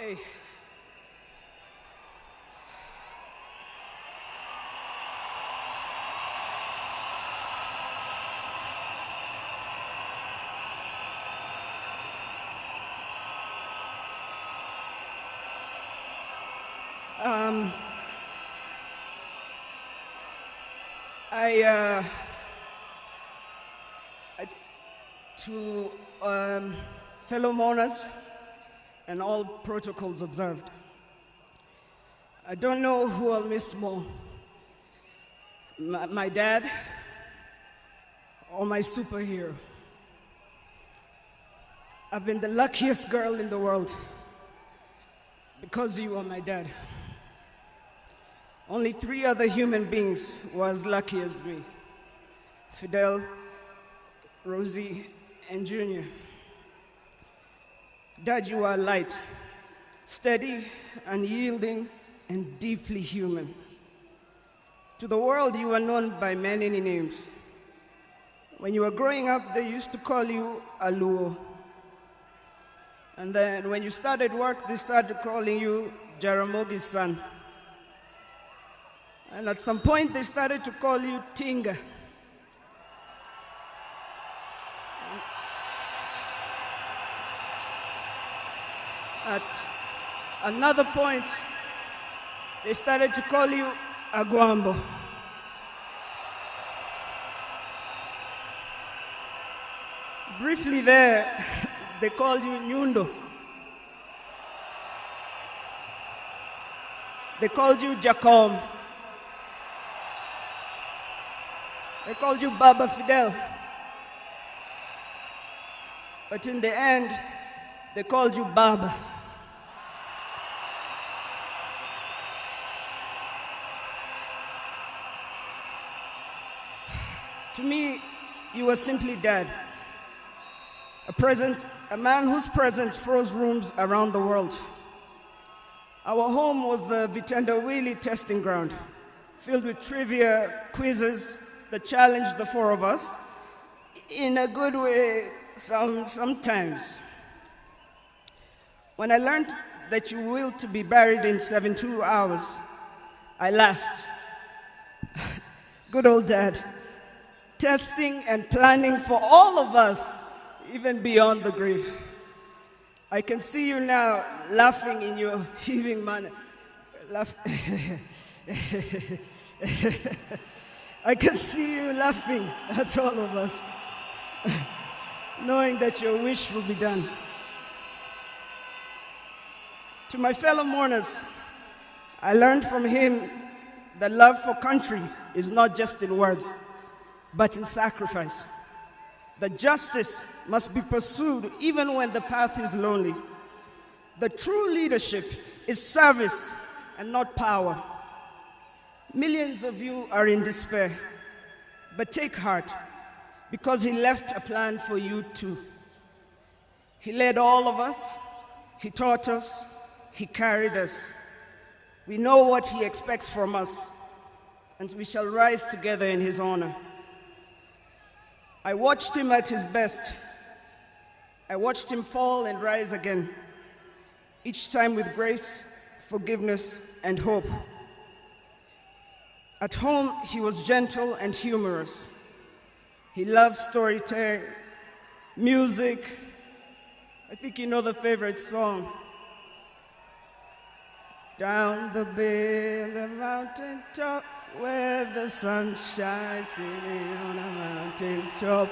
Hey. Um, I, uh, I, to fellow mourners and all protocols observed, I don't know who I'll miss more, my dad or my superhero. I've been the luckiest girl in the world because you are my dad. Only 3 other human beings were as lucky as me: Fidel, Rosie, and Junior. Dad, you are light, steady, unyielding, and deeply human. To the world, you are known by many names. When you were growing up, they used to call you Aluo. And then when you started work, they started calling you Jaramogi's son. And at some point, they started to call you Tinga. At another point, they started to call you Aguambo. Briefly there, they called you Nyundo. They called you Jacom. They called you Baba Fidel. But in the end, they called you Baba. To me, you were simply Dad. A man whose presence froze rooms around the world. Our home was the Vitendawili testing ground, filled with trivia, quizzes that challenged the 4 of us, in a good way sometimes. When I learned that you willed to be buried in 72 hours, I laughed. Good old Dad, testing and planning for all of us, even beyond the grave. I can see you now laughing in your heaving manner. I can see you laughing at all of us, knowing that your wish will be done. To my fellow mourners, I learned from him that love for country is not just in words, but in sacrifice. That justice must be pursued even when the path is lonely. The true leadership is service and not power. Millions of you are in despair, but take heart, because he left a plan for you too. He led all of us, he taught us, he carried us. We know what he expects from us, and we shall rise together in his honor. I watched him at his best. I watched him fall and rise again, each time with grace, forgiveness, and hope. At home, he was gentle and humorous. He loved storytelling, music. I think you know the favorite song. Down the bay on the mountain top, where the sun shines on a mountain top,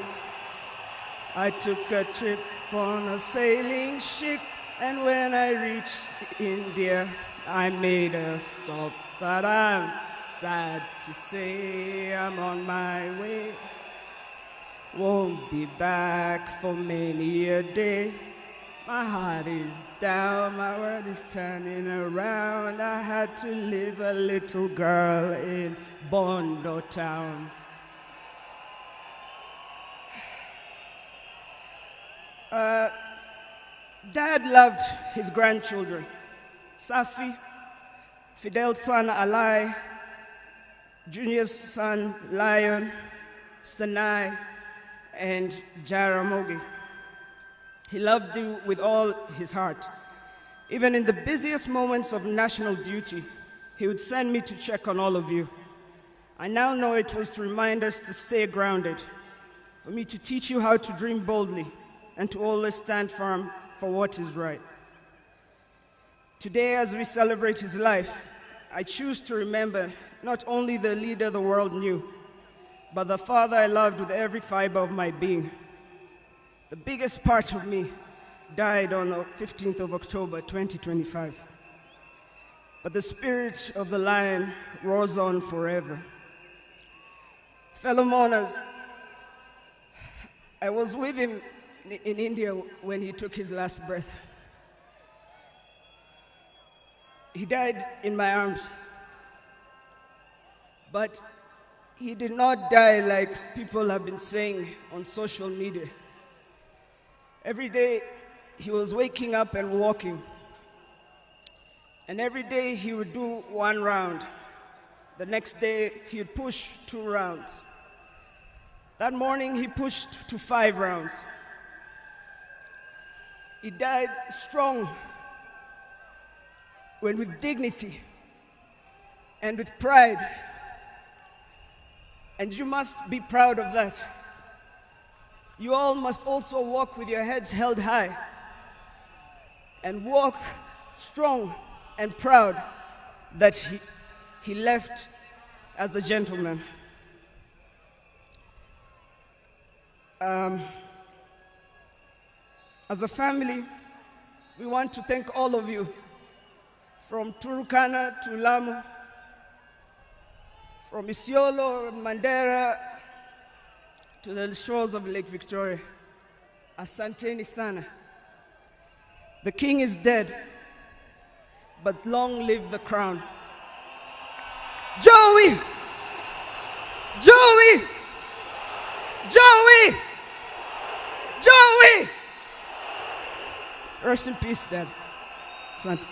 I took a trip on a sailing ship, and when I reached India, I made a stop. But I'm sad to say I'm on my way. Won't be back for many a day. My heart is down, my world is turning around. I had to leave a little girl in Bondo town. Dad loved his grandchildren. Safi, Fidel's son Alai, Junior's son Lion, Sanai, and Jaramogi. He loved you with all his heart. Even in the busiest moments of national duty, he would send me to check on all of you. I now know it was to remind us to stay grounded, for me to teach you how to dream boldly, and to always stand firm for what is right. Today, as we celebrate his life, I choose to remember not only the leader the world knew, but the father I loved with every fiber of my being. The biggest part of me died on the 15th of October, 2025. But the spirit of the lion roars on forever. Fellow mourners, I was with him in India when he took his last breath. He died in my arms. But he did not die like people have been saying on social media. Every day, he was waking up and walking. And every day, he would do 1 round. The next day, he would push 2 rounds. That morning, he pushed to 5 rounds. He died strong, when with dignity and with pride. And you must be proud of that. You all must also walk with your heads held high and walk strong and proud that he left as a gentleman. As a family, we want to thank all of you, from Turkana to Lamu, from Isiolo, Mandera, to the shores of Lake Victoria. Asanteni sana. The king is dead, but long live the crown. Joey! Joey! Joey! Joey! Rest in peace, Dad. Asante.